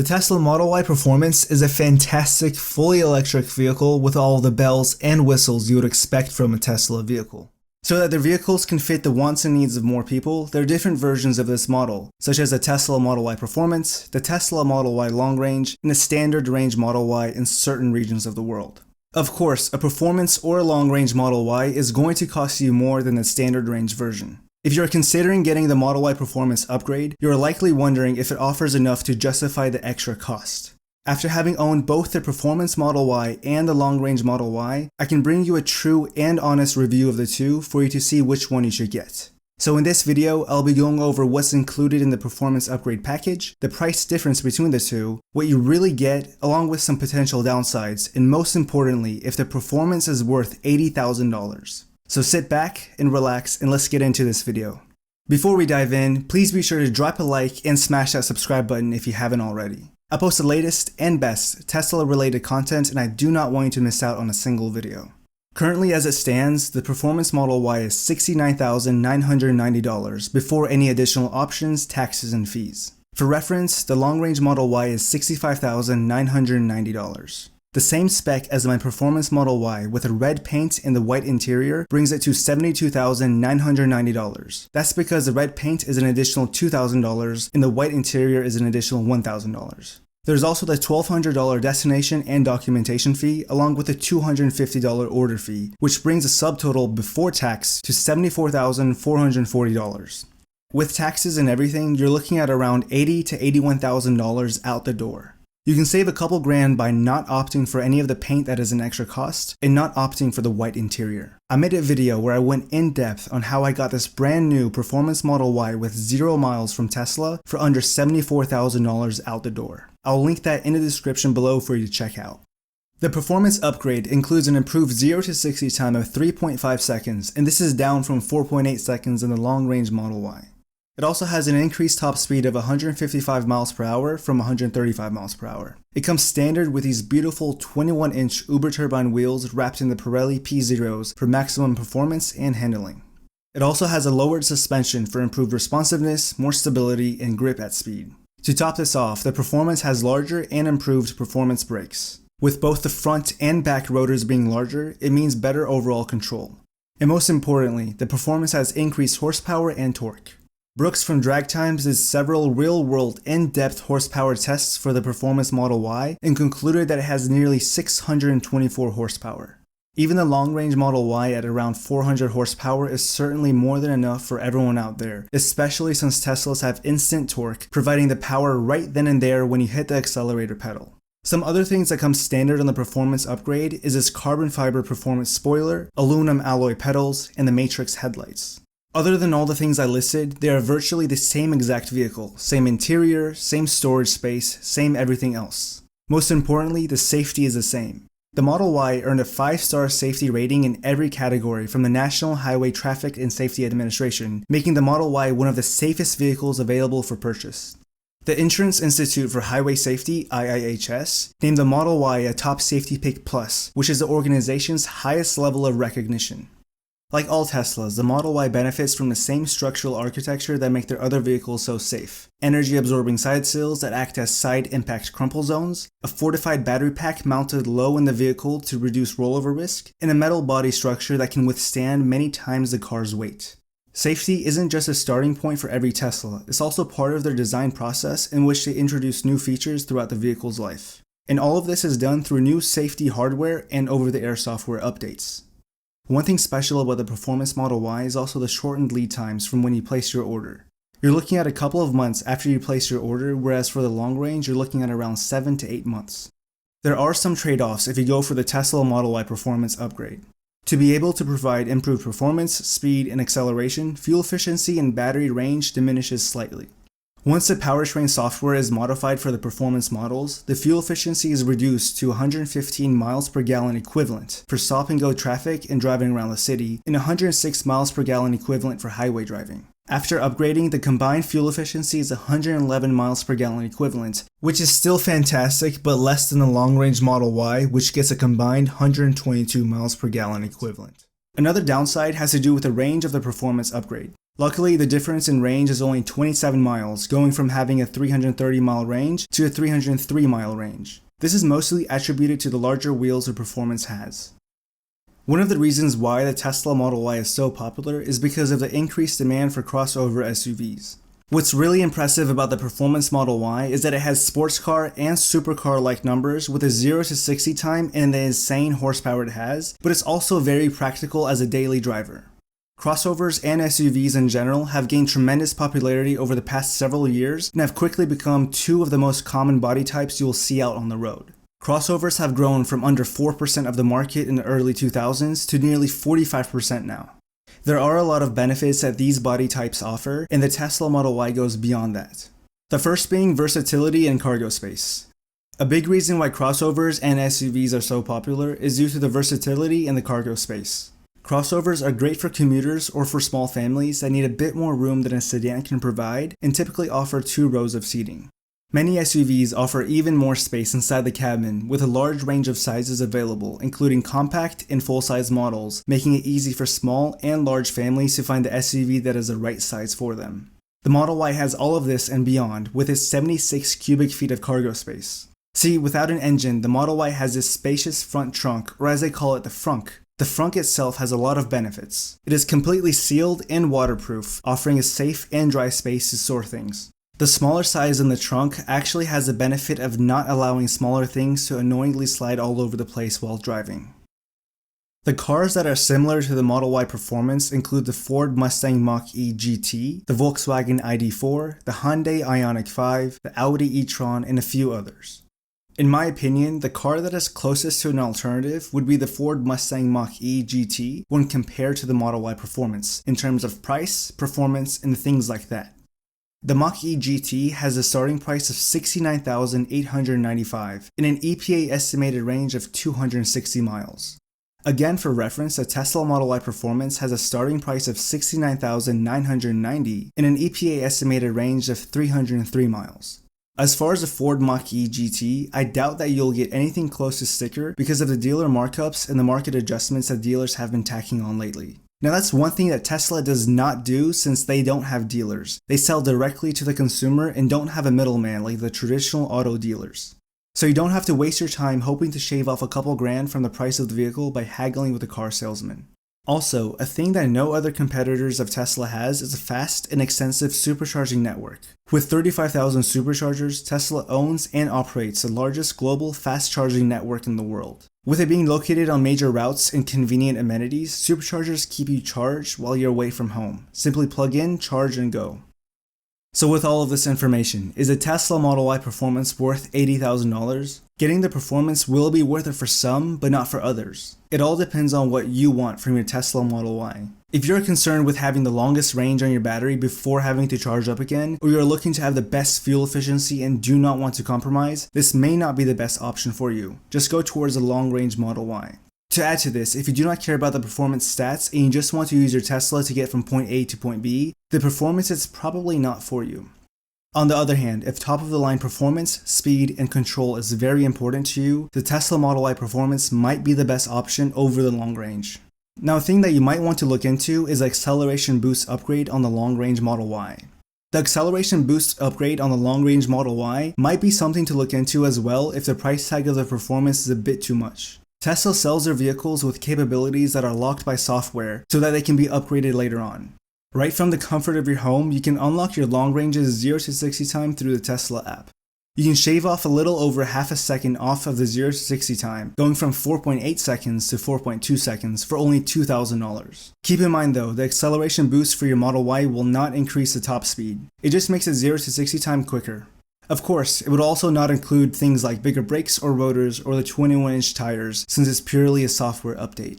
The Tesla Model Y Performance is a fantastic, fully electric vehicle with all the bells and whistles you would expect from a Tesla vehicle. So that their vehicles can fit the wants and needs of more people, there are different versions of this model, such as the Tesla Model Y Performance, the Tesla Model Y Long Range, and the Standard Range Model Y in certain regions of the world. Of course, a Performance or a Long Range Model Y is going to cost you more than the Standard Range version. If you're considering getting the Model Y Performance upgrade, you're likely wondering if it offers enough to justify the extra cost. After having owned both the Performance Model Y and the Long Range Model Y, I can bring you a true and honest review of the two for you to see which one you should get. So in this video, I'll be going over what's included in the Performance Upgrade package, the price difference between the two, what you really get, along with some potential downsides, and most importantly, if the performance is worth $80,000. So sit back and relax and let's get into this video. Before we dive in, please be sure to drop a like and smash that subscribe button if you haven't already. I post the latest and best Tesla related content and I do not want you to miss out on a single video. Currently as it stands, the Performance Model Y is $69,990 before any additional options, taxes, and fees. For reference, the Long Range Model Y is $65,990. The same spec as my Performance Model Y with a red paint and the white interior brings it to $72,990. That's because the red paint is an additional $2,000 and the white interior is an additional $1,000. There's also the $1,200 destination and documentation fee along with a $250 order fee, which brings the subtotal before tax to $74,440. With taxes and everything, you're looking at around $80,000 to $81,000 out the door. You can save a couple grand by not opting for any of the paint that is an extra cost and not opting for the white interior. I made a video where I went in depth on how I got this brand new Performance Model Y with 0 miles from Tesla for under $74,000 out the door. I'll link that in the description below for you to check out. The Performance upgrade includes an improved 0 to 60 time of 3.5 seconds, and this is down from 4.8 seconds in the Long Range Model Y. It also has an increased top speed of 155 miles per hour from 135 miles per hour. It comes standard with these beautiful 21-inch Uber turbine wheels wrapped in the Pirelli P0s for maximum performance and handling. It also has a lowered suspension for improved responsiveness, more stability, and grip at speed. To top this off, the Performance has larger and improved performance brakes. With both the front and back rotors being larger, it means better overall control. And most importantly, the Performance has increased horsepower and torque. Brooks from Drag Times did several real-world in-depth horsepower tests for the Performance Model Y and concluded that it has nearly 624 horsepower. Even the Long Range Model Y at around 400 horsepower is certainly more than enough for everyone out there, especially since Teslas have instant torque, providing the power right then and there when you hit the accelerator pedal. Some other things that come standard on the Performance upgrade is its carbon fiber performance spoiler, aluminum alloy pedals, and the Matrix headlights. Other than all the things I listed, they are virtually the same exact vehicle, same interior, same storage space, same everything else. Most importantly, the safety is the same. The Model Y earned a 5-star safety rating in every category from the National Highway Traffic and Safety Administration, making the Model Y one of the safest vehicles available for purchase. The Insurance Institute for Highway Safety, IIHS, named the Model Y a Top Safety Pick Plus, which is the organization's highest level of recognition. Like all Teslas, the Model Y benefits from the same structural architecture that make their other vehicles so safe. Energy-absorbing side sills that act as side impact crumple zones, a fortified battery pack mounted low in the vehicle to reduce rollover risk, and a metal body structure that can withstand many times the car's weight. Safety isn't just a starting point for every Tesla, it's also part of their design process in which they introduce new features throughout the vehicle's life. And all of this is done through new safety hardware and over-the-air software updates. One thing special about the Performance Model Y is also the shortened lead times from when you place your order. You're looking at a couple of months after you place your order, whereas for the long range, you're looking at around 7 to 8 months. There are some trade-offs if you go for the Tesla Model Y Performance upgrade. To be able to provide improved performance, speed, and acceleration, fuel efficiency and battery range diminishes slightly. Once the powertrain software is modified for the performance models, the fuel efficiency is reduced to 115 miles per gallon equivalent for stop-and-go traffic and driving around the city, and 106 miles per gallon equivalent for highway driving. After upgrading, the combined fuel efficiency is 111 miles per gallon equivalent, which is still fantastic, but less than the long-range Model Y, which gets a combined 122 miles per gallon equivalent. Another downside has to do with the range of the performance upgrade. Luckily, the difference in range is only 27 miles, going from having a 330-mile range to a 303-mile range. This is mostly attributed to the larger wheels the performance has. One of the reasons why the Tesla Model Y is so popular is because of the increased demand for crossover SUVs. What's really impressive about the Performance Model Y is that it has sports car and supercar-like numbers with a 0 to 60 time and the insane horsepower it has, but it's also very practical as a daily driver. Crossovers and SUVs in general have gained tremendous popularity over the past several years and have quickly become two of the most common body types you will see out on the road. Crossovers have grown from under 4% of the market in the early 2000s to nearly 45% now. There are a lot of benefits that these body types offer, and the Tesla Model Y goes beyond that. The first being versatility and cargo space. A big reason why crossovers and SUVs are so popular is due to the versatility and the cargo space. Crossovers are great for commuters or for small families that need a bit more room than a sedan can provide and typically offer 2 rows of seating. Many SUVs offer even more space inside the cabin with a large range of sizes available, including compact and full-size models, making it easy for small and large families to find the SUV that is the right size for them. The Model Y has all of this and beyond with its 76 cubic feet of cargo space. See, without an engine, the Model Y has this spacious front trunk, or as they call it, the frunk. The frunk itself has a lot of benefits. It is completely sealed and waterproof, offering a safe and dry space to store things. The smaller size in the trunk actually has the benefit of not allowing smaller things to annoyingly slide all over the place while driving. The cars that are similar to the Model Y performance include the Ford Mustang Mach-E GT, the Volkswagen ID.4, the Hyundai Ioniq 5, the Audi e-tron, and a few others. In my opinion, the car that is closest to an alternative would be the Ford Mustang Mach-E GT when compared to the Model Y performance, in terms of price, performance, and things like that. The Mach-E GT has a starting price of $69,895 and an EPA estimated range of 260 miles. Again, for reference, the Tesla Model Y performance has a starting price of $69,990 and an EPA estimated range of 303 miles. As far as the Ford Mach-E GT, I doubt that you'll get anything close to sticker because of the dealer markups and the market adjustments that dealers have been tacking on lately. Now that's one thing that Tesla does not do since they don't have dealers. They sell directly to the consumer and don't have a middleman like the traditional auto dealers. So you don't have to waste your time hoping to shave off a couple grand from the price of the vehicle by haggling with a car salesman. Also, a thing that no other competitors of Tesla has is a fast and extensive supercharging network. With 35,000 superchargers, Tesla owns and operates the largest global fast charging network in the world. With it being located on major routes and convenient amenities, superchargers keep you charged while you're away from home. Simply plug in, charge, and go. So with all of this information, is a Tesla Model Y performance worth $80,000? Getting the performance will be worth it for some, but not for others. It all depends on what you want from your Tesla Model Y. If you're concerned with having the longest range on your battery before having to charge up again, or you're looking to have the best fuel efficiency and do not want to compromise, this may not be the best option for you. Just go towards a long-range Model Y. To add to this, if you do not care about the performance stats and you just want to use your Tesla to get from point A to point B, the performance is probably not for you. On the other hand, if top-of-the-line performance, speed, and control is very important to you, the Tesla Model Y performance might be the best option over the long range. Now, a thing that you might want to look into is the acceleration boost upgrade on the long-range Model Y. The acceleration boost upgrade on the long-range Model Y might be something to look into as well if the price tag of the performance is a bit too much. Tesla sells their vehicles with capabilities that are locked by software so that they can be upgraded later on. Right from the comfort of your home, you can unlock your long range's 0 to 60 time through the Tesla app. You can shave off a little over half a second off of the 0 to 60 time, going from 4.8 seconds to 4.2 seconds for only $2,000. Keep in mind though, the acceleration boost for your Model Y will not increase the top speed. It just makes it 0 to 60 time quicker. Of course, it would also not include things like bigger brakes or rotors or the 21-inch tires since it's purely a software update.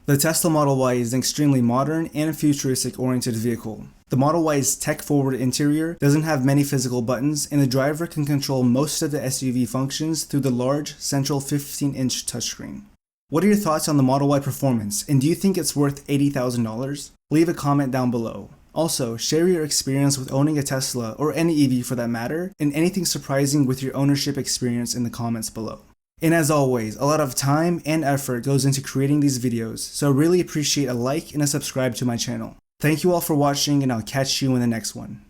The Tesla Model Y is an extremely modern and futuristic-oriented vehicle. The Model Y's tech-forward interior doesn't have many physical buttons, and the driver can control most of the SUV functions through the large, central 15-inch touchscreen. What are your thoughts on the Model Y performance, and do you think it's worth $80,000? Leave a comment down below. Also, share your experience with owning a Tesla, or any EV for that matter, and anything surprising with your ownership experience in the comments below. And as always, a lot of time and effort goes into creating these videos, so I really appreciate a like and a subscribe to my channel. Thank you all for watching, and I'll catch you in the next one.